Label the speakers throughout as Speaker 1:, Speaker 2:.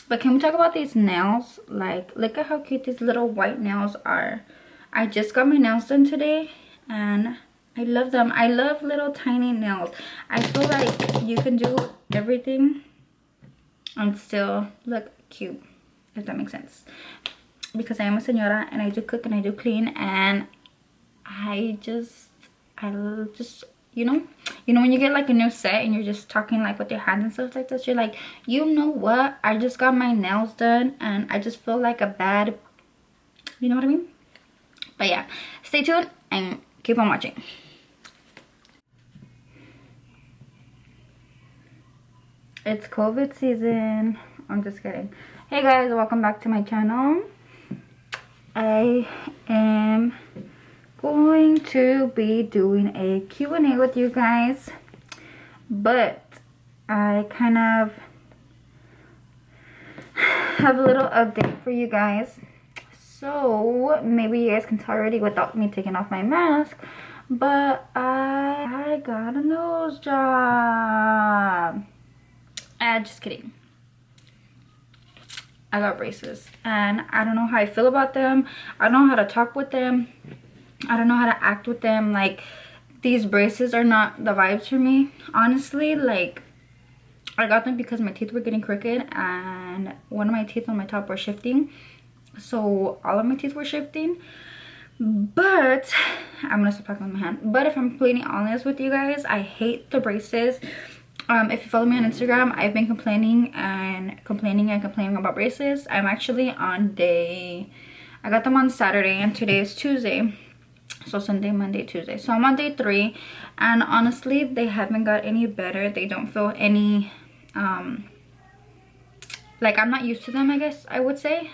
Speaker 1: But can we talk about these nails? Like, look at how cute these little white nails are. I just got my nails done today and I love them. I love little tiny nails. I feel like you can do everything and still look cute, if that makes sense. Because I am a señora and I do cook and I do clean, and I just you know when you get like a new set and you're just talking like with your hands and stuff like this, you're like, you know what, I just got my nails done and I just feel like a bad, you know what I mean? But yeah, stay tuned and keep on watching. It's COVID season. I'm just kidding. Hey guys, welcome back to my channel. I am going to be doing a Q&A with you guys, but I kind of have a little update for you guys. So maybe you guys can tell already without me taking off my mask, but I got a nose job. Just kidding. I got braces and I don't know how I feel about them. I don't know how to talk with them. I don't know how to act with them. Like, these braces are not the vibes for me, honestly. Like, I got them because my teeth were getting crooked and one of my teeth on my top were shifting, so all of my teeth were shifting. But I'm gonna stop talking with my hand. But if I'm completely honest with you guys, I hate the braces. If you follow me on Instagram, I've been complaining about braces. I'm actually on day, I got them on Saturday and today is Tuesday, so Sunday, Monday, Tuesday, so I'm on day 3, and honestly they haven't got any better. They don't feel any like, I'm not used to them, I guess I would say.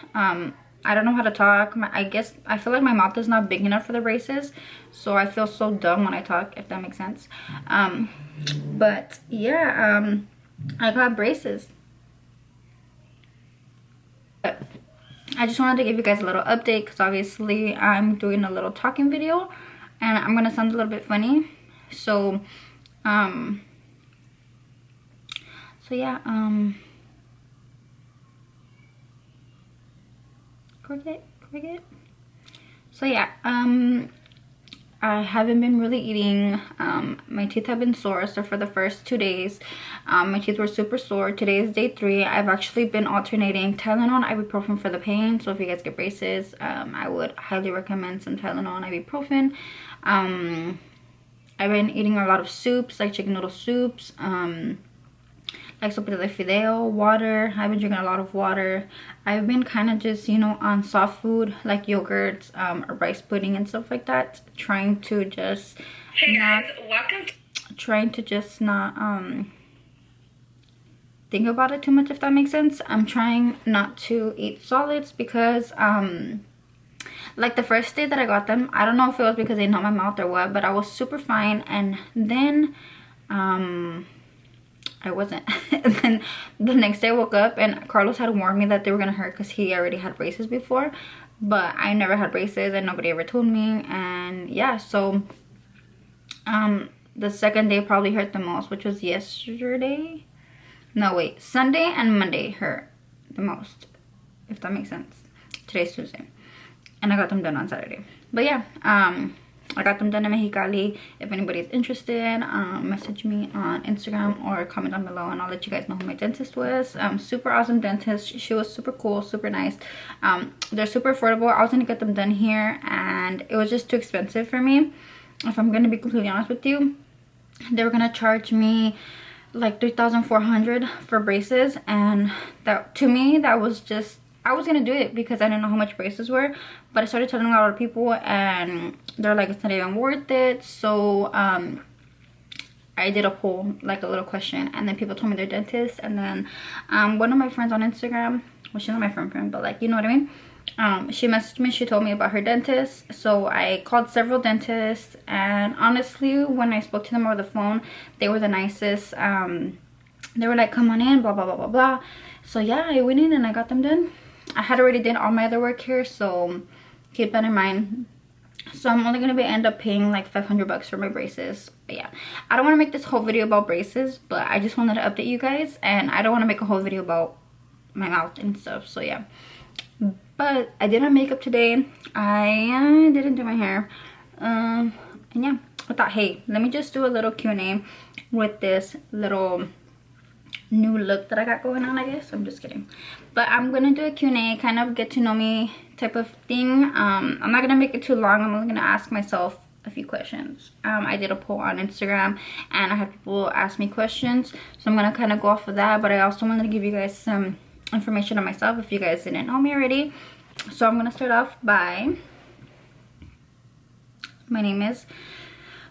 Speaker 1: I don't know how to talk. I feel like my mouth is not big enough for the braces, so I feel so dumb when I talk, if that makes sense. But yeah, I got braces. But I just wanted to give you guys a little update because obviously I'm doing a little talking video and I'm gonna sound a little bit funny. So yeah, cricket. So yeah, I haven't been really eating. My teeth have been sore, so for the first 2 days my teeth were super sore. Today is day 3. I've actually been alternating Tylenol, ibuprofen for the pain. So if you guys get braces, I would highly recommend some Tylenol and ibuprofen. I've been eating a lot of soups, like chicken noodle soups, like sopa de fideo, water. I've been drinking a lot of water. I've been kind of just, you know, on soft food like yogurts, rice pudding and stuff like that, trying to just not think about it too much, if that makes sense. I'm trying not to eat solids because like the first day that I got them, I don't know if it was because they numbed my mouth or what, but I was super fine, and then I wasn't. And then the next day I woke up and Carlos had warned me that they were gonna hurt because he already had braces before, but I never had braces and nobody ever told me. And yeah, so the second day probably hurt the most, which was yesterday. No, wait, Sunday and Monday hurt the most, if that makes sense. Today's Tuesday and I got them done on Saturday. But yeah, I got them done in Mexicali. If anybody's interested, message me on Instagram or comment down below and I'll let you guys know who my dentist was. Super awesome dentist. She was super cool, super nice. They're super affordable. I was gonna get them done here and it was just too expensive for me, if I'm gonna be completely honest with you. They were gonna charge me like $3,400 for braces, and that, to me, that was just, I was gonna do it because I didn't know how much braces were, but I started telling a lot of people and they're like, it's not even worth it. So I did a poll, like a little question, and then people told me their dentist. And then one of my friends on Instagram, well, she's not my friend, but like, you know what I mean, she messaged me, she told me about her dentist. So I called several dentists, and honestly, when I spoke to them over the phone, they were the nicest. They were like, come on in, blah blah blah blah blah. So yeah, I went in and I got them done. I had already done all my other work here, so keep that in mind. So I'm only gonna end up paying like 500 bucks for my braces. But yeah, I don't want to make this whole video about braces, but I just wanted to update you guys, and I don't want to make a whole video about my mouth and stuff. So yeah, but I did my makeup today. I didn't do my hair. And yeah, I thought, hey, let me just do a little Q&A with this little new look that I got going on, I guess. I'm just kidding. But I'm gonna do a Q&A, kind of get to know me type of thing. I'm not gonna make it too long. I'm only gonna ask myself a few questions. I did a poll on Instagram and I had people ask me questions, so I'm gonna kind of go off of that. But I also wanted to give you guys some information on myself if you guys didn't know me already. So I'm gonna start off by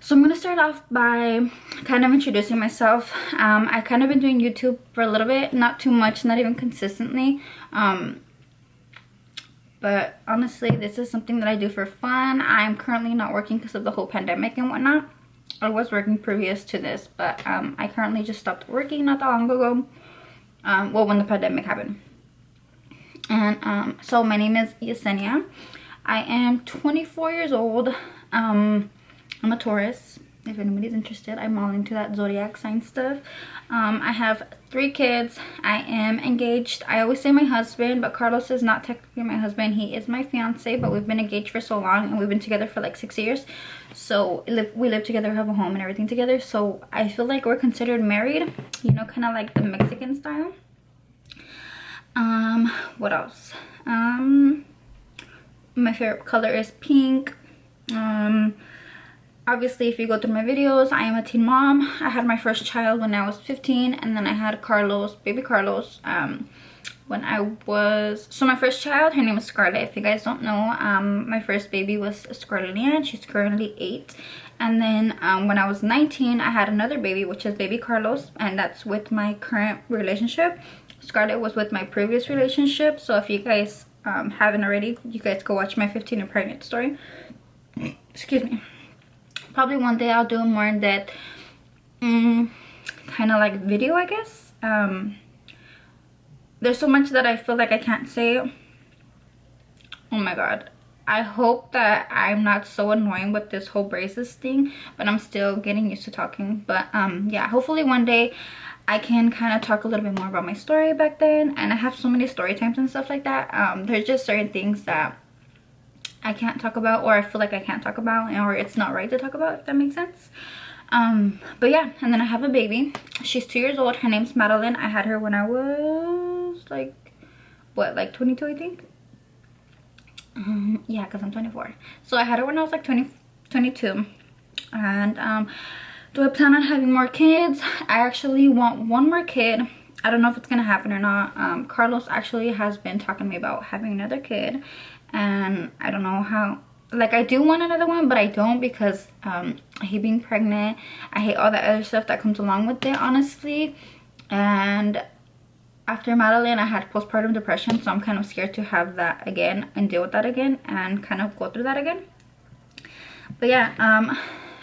Speaker 1: So I'm gonna start off by kind of introducing myself. I kind of been doing YouTube for a little bit, not too much, not even consistently. But honestly, this is something that I do for fun. I'm currently not working because of the whole pandemic and whatnot. I was working previous to this, but I currently just stopped working not that long ago. Well, when the pandemic happened. And so my name is Yesenia. I am 24 years old. I'm a Taurus, if anybody's interested. I'm all into that zodiac sign stuff. I have 3 kids. I am engaged. I always say my husband, but Carlos is not technically my husband. He is my fiance, but we've been engaged for so long and we've been together for like 6 years. So we live together, have a home and everything together. So I feel like we're considered married, you know, kind of like the Mexican style. What else? My favorite color is pink. Obviously, if you go through my videos, I am a teen mom. I had my first child when I was 15, and then I had Carlos, baby Carlos, when I was... So my first child, her name is Scarlett. If you guys don't know, my first baby was Scarlett Leanne. She's currently 8. And then when I was 19, I had another baby, which is baby Carlos, and that's with my current relationship. Scarlett was with my previous relationship. So if you guys haven't already, you guys go watch my 15 and pregnant story. Excuse me. Probably one day I'll do a more in-depth kind of like video, I guess. There's so much that I feel like I can't say. Oh my god. I hope that I'm not so annoying with this whole braces thing, but I'm still getting used to talking. But yeah, hopefully one day I can kind of talk a little bit more about my story back then. And I have so many story times and stuff like that. There's just certain things that I can't talk about, or I feel like I can't talk about, or it's not right to talk about, if that makes sense. But yeah, and then I have a baby. She's 2 years old. Her name's Madeline. I had her when I was like, what, like 22, I think. Yeah, because I'm 24. So I had her when I was like 22. And do I plan on having more kids? I actually want one more kid. I don't know if it's gonna happen or not. Carlos actually has been talking to me about having another kid, and I don't know how. Like, I do want another one, but I don't, because I hate being pregnant. I hate all the other stuff that comes along with it, honestly. And after Madeline, I had postpartum depression, so I'm kind of scared to have that again and deal with that again and kind of go through that again. But yeah,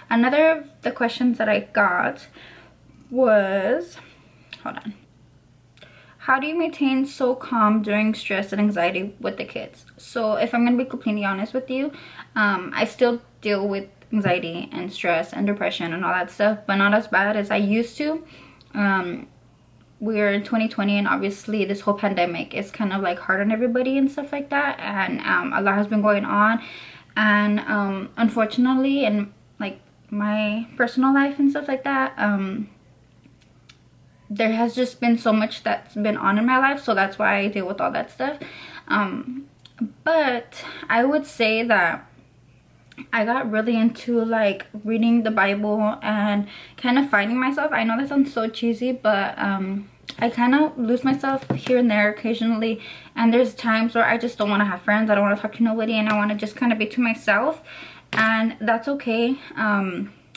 Speaker 1: another of the questions that I got was, hold on. How do you maintain so calm during stress and anxiety with the kids? So if I'm going to be completely honest with you, I still deal with anxiety and stress and depression and all that stuff, but not as bad as I used to. We're in 2020, and obviously this whole pandemic is kind of like hard on everybody and stuff like that, and a lot has been going on. And unfortunately, in like my personal life and stuff like that, there has just been so much that's been on in my life, so that's why I deal with all that stuff. But I would say that I got really into like reading the Bible and kind of finding myself. I know that sounds so cheesy, but I kind of lose myself here and there occasionally, and there's times where I just don't want to have friends. I don't want to talk to nobody, and I want to just kind of be to myself, and that's okay.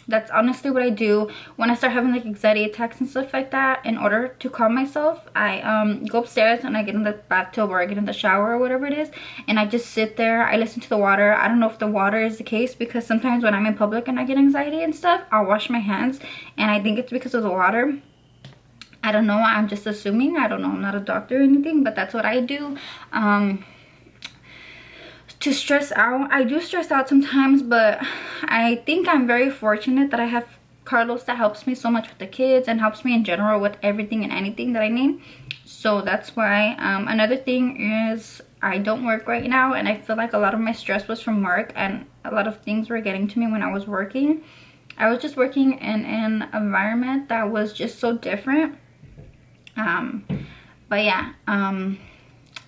Speaker 1: That's honestly what I do when I start having like anxiety attacks and stuff like that. In order to calm myself, I go upstairs and I get in the bathtub, or I get in the shower, or whatever it is, and I just sit there. I listen to the water. I don't know if the water is the case, because sometimes when I'm in public and I get anxiety and stuff, I'll wash my hands, and I think it's because of the water. I don't know, I'm just assuming. I don't know, I'm not a doctor or anything, but that's what I do. To stress out, I do stress out sometimes, but I think I'm very fortunate that I have Carlos that helps me so much with the kids and helps me in general with everything and anything that I need. So that's why. Another thing is I don't work right now, and I feel like a lot of my stress was from work, and a lot of things were getting to me when I was working. I was just working in an environment that was just so different. But yeah,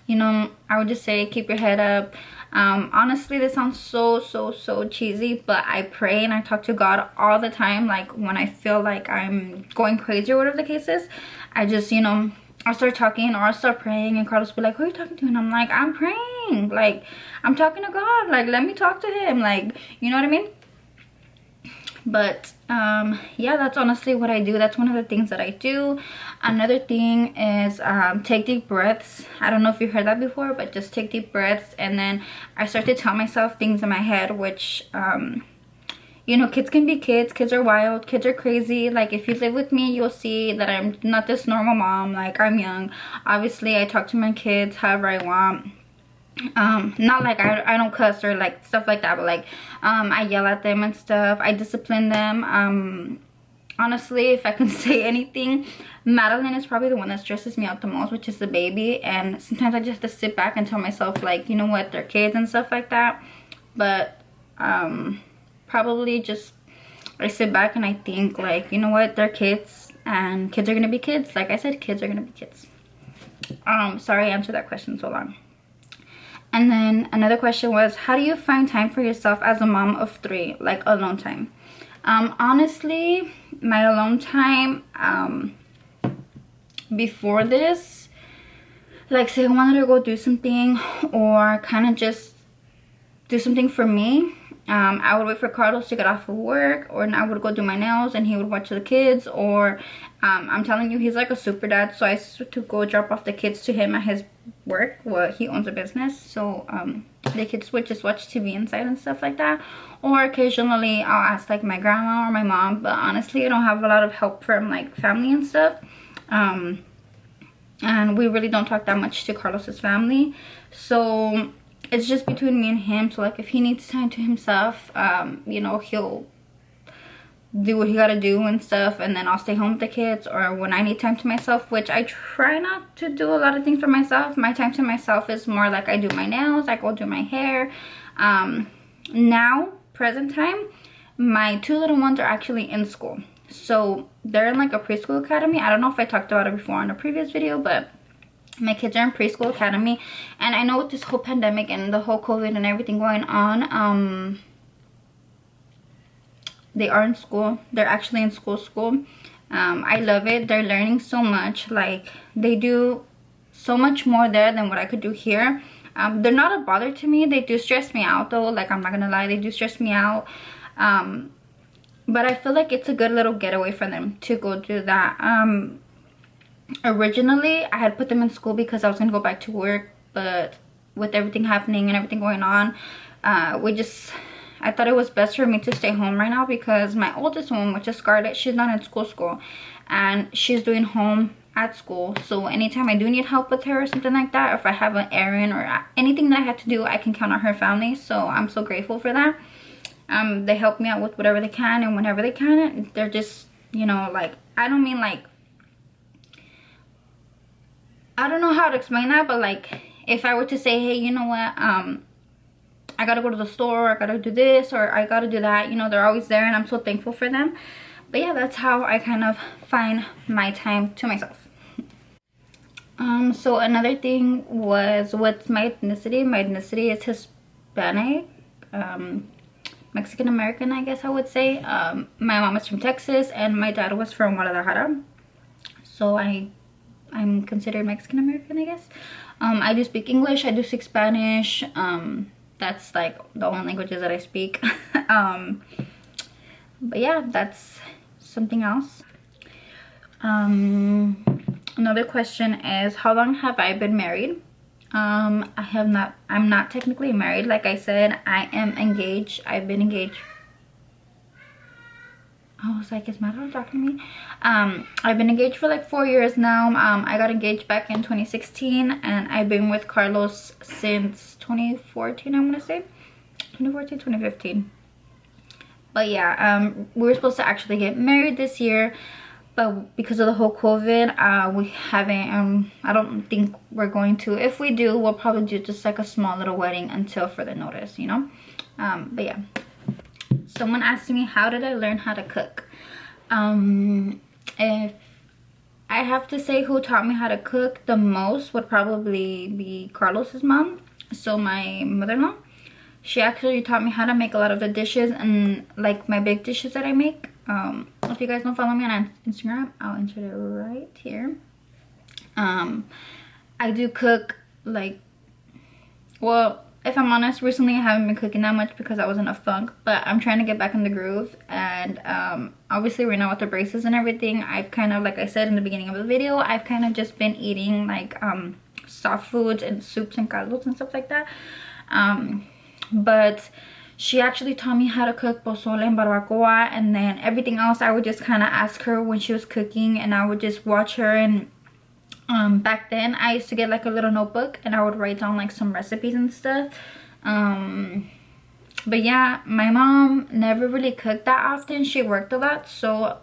Speaker 1: you know, I would just say keep your head up. Honestly, this sounds so cheesy, but I pray and I talk to God all the time. Like when I feel like I'm going crazy or whatever the case is, I just, you know, I'll start talking or I'll start praying, and Carlos will be like, who are you talking to? And I'm like, I'm praying, like I'm talking to God, like let me talk to him, like, you know what I mean? But yeah, that's honestly what I do. That's one of the things that I do. Another thing is take deep breaths. I don't know if you heard that before, but just take deep breaths, and then I start to tell myself things in my head, which you know, kids can be kids. Kids are wild, kids are crazy. Like if you live with me, you'll see that I'm not this normal mom. Like I'm young, obviously I talk to my kids however I want. Not like I don't cuss or like stuff like that, but like I yell at them and stuff. I discipline them. Honestly, if I can say anything, Madeline is probably the one that stresses me out the most, which is the baby. And sometimes I just have to sit back and tell myself, like, you know what, they're kids and stuff like that. But probably just I sit back and I think, like, you know what, they're kids and kids are gonna be kids. Like I said, kids are gonna be kids. Sorry I answered that question so long. And then another question was, how do you find time for yourself as a mom of 3, like alone time? Honestly, my alone time before this, like say I wanted to go do something or kind of just do something for me, I would wait for Carlos to get off of work, or I would go do my nails and he would watch the kids, or I'm telling you, he's like a super dad, so I used to go drop off the kids to him at his work. Well, he owns a business, so the kids would just watch TV inside and stuff like that. Or occasionally I'll ask like my grandma or my mom, but honestly I don't have a lot of help from like family and stuff. And we really don't talk that much to Carlos's family, so it's just between me and him. So like if he needs time to himself, you know, he'll do what he gotta do and stuff, and then I'll stay home with the kids. Or when I need time to myself, which I try not to do a lot of things for myself, my time to myself is more like I do my nails, I go do my hair. Now present time, my 2 little ones are actually in school, so they're in like a preschool academy. I don't know if I talked about it before in a previous video, but my kids are in preschool academy. And I know with this whole pandemic and the whole COVID and everything going on, they are in school. They're actually in school. I love it. They're learning so much. Like they do so much more there than what I could do here. They're not a bother to me. They do stress me out though, like I'm not gonna lie, they do stress me out. But I feel like it's a good little getaway for them to go do that. Originally I had put them in school because I was gonna go back to work, but with everything happening and everything going on, I thought it was best for me to stay home right now, because my oldest one, which is Scarlett, she's not in school, and she's doing home at school. So anytime I do need help with her or something like that, or if I have an errand or anything that I have to do, I can count on her family. So I'm so grateful for that. They help me out with whatever they can and whenever they can. They're just, you know, like, I don't mean like, I don't know how to explain that, but like if I were to say, hey, you know what, I gotta go to the store, I gotta do this, or I gotta do that, you know, they're always there, and I'm so thankful for them. But yeah, that's how I kind of find my time to myself. So another thing was, what's my ethnicity? My ethnicity is Hispanic, Mexican American, I guess I would say. My mom is from Texas and my dad was from Guadalajara, so I'm considered Mexican American, I guess. I do speak English, I do speak Spanish. That's like the only languages that I speak. But yeah, that's something else. Another question is, how long have I been married? I'm not technically married. Like I said, I am engaged. I've been engaged. I was like, is Madeline talking to me? I've been engaged for like 4 years now. I got engaged back in 2016, and I've been with Carlos since 2014, I'm gonna say. 2014, 2015. But yeah, we were supposed to actually get married this year, but because of the whole COVID, we haven't, I don't think we're going to. If we do, we'll probably do just like a small little wedding until further notice, you know. But yeah, someone asked me, how did I learn how to cook? If I have to say who taught me how to cook the most, would probably be Carlos's mom. So my mother-in-law, she actually taught me how to make a lot of the dishes, and like my big dishes that I make. If you guys don't follow me on Instagram, I'll insert it right here. I do cook, like, well, if I'm honest, recently I haven't been cooking that much because I was in a funk, but I'm trying to get back in the groove. And obviously right now with the braces and everything, I've kind of, like I said in the beginning of the video, I've kind of just been eating like soft foods and soups and caldos and stuff like that. But she actually taught me how to cook pozole and barbacoa, and then everything else I would just kind of ask her when she was cooking, and I would just watch her. And back then I used to get like a little notebook and I would write down like some recipes and stuff. But yeah, my mom never really cooked that often. She worked a lot, so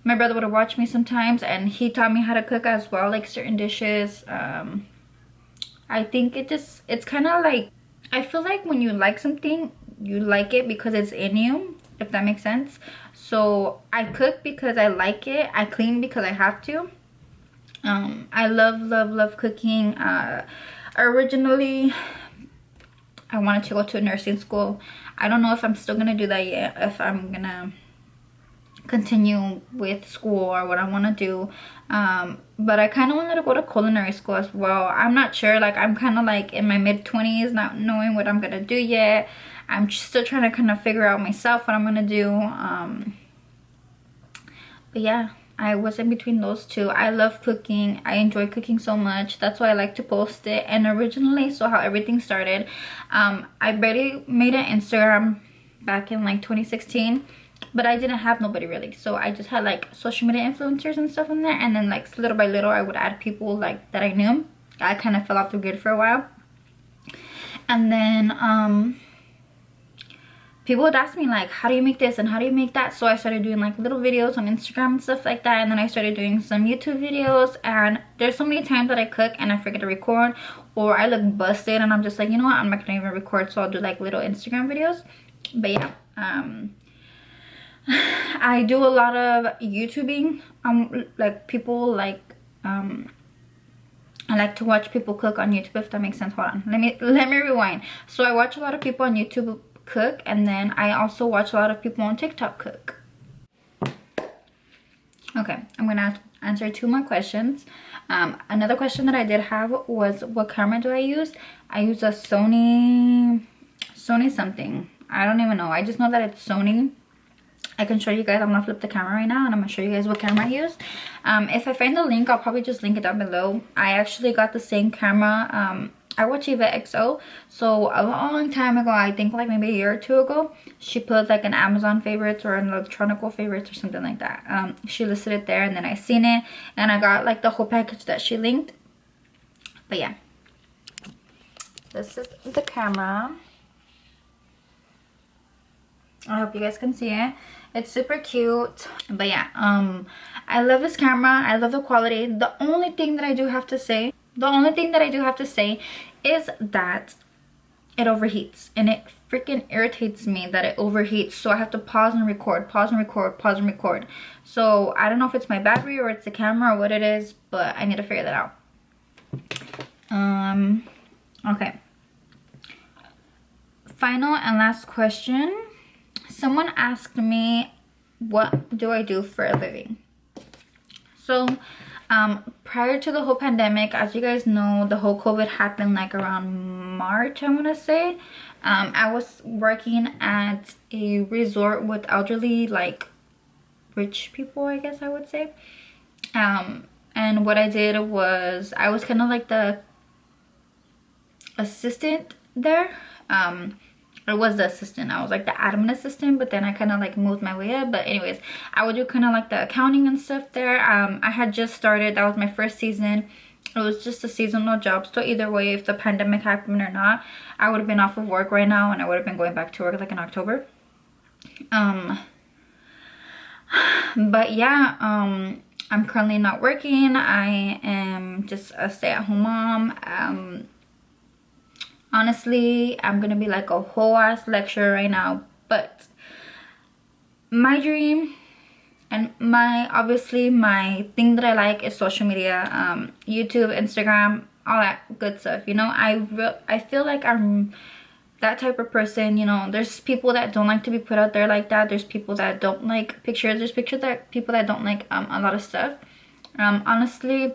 Speaker 1: my brother would watch me sometimes, and he taught me how to cook as well, like certain dishes. I think it's kind of like, I feel like when you like something, you like it because it's in you, if that makes sense. So I cook because I like it. I clean because I have to. I love cooking. Originally I wanted to go to a nursing school. I don't know if I'm still gonna do that yet, if I'm gonna continue with school or what I want to do. But I kind of wanted to go to culinary school as well. I'm not sure, like I'm kind of like in my mid-20s, not knowing what I'm gonna do yet. I'm still trying to kind of figure out myself what I'm gonna do. But yeah, I was in between those two. I love cooking. I enjoy cooking so much. That's why I like to post it. And originally, so how everything started, I barely made an Instagram back in like 2016, but I didn't have nobody really. So I just had like social media influencers and stuff in there, and then like little by little I would add people like that I knew. I kind of fell off the grid for a while, and then people would ask me like, how do you make this and how do you make that? So I started doing like little videos on Instagram and stuff like that, and then I started doing some YouTube videos. And there's so many times that I cook and I forget to record, or I look busted and I'm just like, you know what, I'm not gonna even record, so I'll do like little Instagram videos. But yeah, I do a lot of YouTubing. Like people like I like to watch people cook on YouTube, if that makes sense. Hold on, let me rewind. So I watch a lot of people on YouTube cook, and then I also watch a lot of people on TikTok cook. Okay, I'm gonna answer 2 more questions. Another question that I did have was, what camera do I use? I use a Sony something. I don't even know. I just know that it's Sony. I can show you guys. I'm gonna flip the camera right now and I'm gonna show you guys what camera I use. If I find the link, I'll probably just link it down below. I actually got the same camera. I watch Eva XO. So a long time ago, I think like maybe a year or 2 ago, she put like an Amazon favorites or an Electronical favorites or something like that. She listed it there, and then I seen it and I got like the whole package that she linked. But yeah, this is the camera. I hope you guys can see it. It's super cute. But yeah, I love this camera. I love the quality. The only thing that I do have to say is that it overheats, and it freaking irritates me that it overheats. So I have to pause and record, pause and record, pause and record. So I don't know if it's my battery or it's the camera or what it is, but I need to figure that out. Okay, final and last question. Someone asked me, what do I do for a living? So prior to the whole pandemic, as you guys know, the whole COVID happened like around March, I want to say. I was working at a resort with elderly, like rich people, I guess I would say. And what I did was, I was kind of like the assistant there. I was the assistant. I was like the admin assistant, but then I kind of like moved my way up. But anyways, I would do kind of like the accounting and stuff there. I had just started. That was my first season. It was just a seasonal job. So either way, if the pandemic happened or not, I would have been off of work right now, and I would have been going back to work like in October. But yeah, I'm currently not working. I am just a stay-at-home mom. Honestly, I'm gonna be like a whole ass lecture right now, but my dream and my obviously my thing that I like is social media, YouTube, Instagram, all that good stuff. You know, I feel like I'm that type of person. You know, there's people that don't like to be put out there like that. There's people that don't like pictures. There's people that don't like a lot of stuff. Honestly,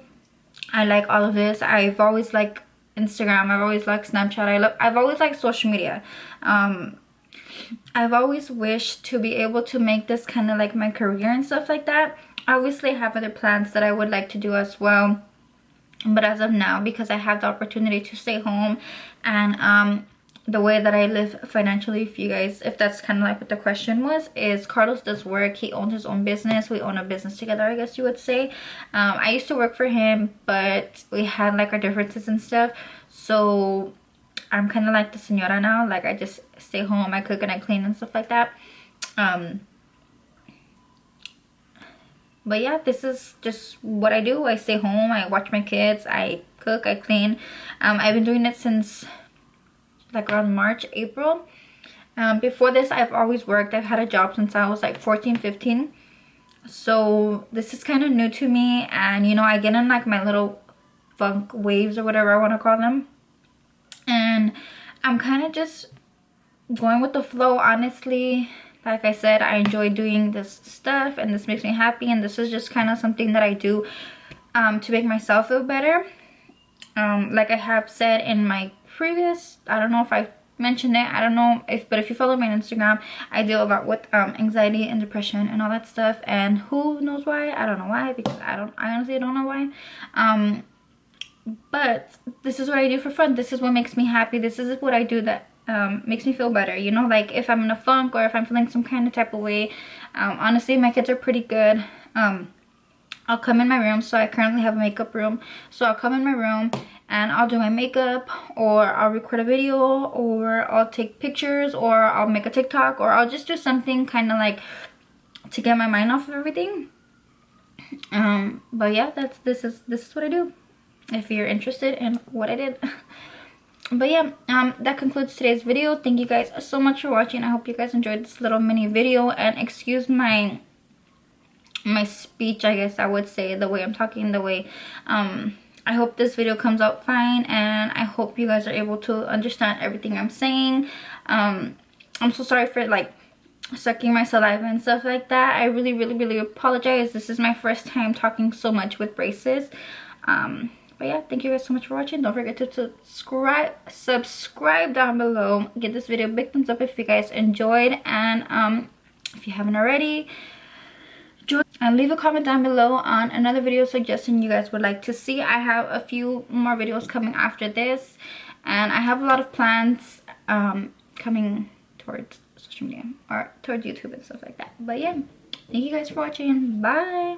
Speaker 1: I like all of this. I've always liked Instagram. I've always liked Snapchat. I've always liked social media. I've always wished to be able to make this kind of like my career and stuff like that. Obviously, I have other plans that I would like to do as well. But as of now, because I have the opportunity to stay home and the way that I live financially, if that's kind of like what the question was, is Carlos does work. He owns his own business. We own a business together, I guess you would say. I used to work for him, but we had like our differences and stuff. So I'm kind of like the señora now. Like, I just stay home, I cook and I clean and stuff like that. But yeah, this is just what I do. I stay home, I watch my kids, I cook, I clean. I've been doing it since like around March, April. Before this, I've always worked. I've had a job since I was like 14, 15. So this is kind of new to me, and you know, I get in like my little funk waves or whatever I want to call them, and I'm kind of just going with the flow, honestly. Like I said, I enjoy doing this stuff and this makes me happy, and this is just kind of something that I do to make myself feel better. Like I have said in my previous, I don't know if I mentioned it, I don't know but if you follow me on Instagram, I deal a lot with anxiety and depression and all that stuff, and who knows why? I don't know why, because I honestly don't know why. But this is what I do for fun. This is what makes me happy. This is what I do that makes me feel better, you know. Like if I'm in a funk or if I'm feeling some kind of type of way, honestly, my kids are pretty good. I'll come in my room. So I currently have a makeup room, so I'll come in my room and I'll do my makeup, or I'll record a video, or I'll take pictures, or I'll make a TikTok, or I'll just do something kind of like to get my mind off of everything. But yeah, this is what I do, if you're interested in what I did. But yeah, that concludes today's video. Thank you guys so much for watching. I hope you guys enjoyed this little mini video, and excuse my speech, I guess I would say, the way I'm talking, the way I hope this video comes out fine, and I hope you guys are able to understand everything I'm saying. I'm so sorry for like sucking my saliva and stuff like that. I really apologize. This is my first time talking so much with braces. But yeah, thank you guys so much for watching. Don't forget to subscribe down below. Give this video a big thumbs up if you guys enjoyed, and if you haven't already, and leave a comment down below on another video suggestion you guys would like to see. I have a few more videos coming after this, and I have a lot of plans coming towards social media or towards YouTube and stuff like that. But yeah, thank you guys for watching. Bye.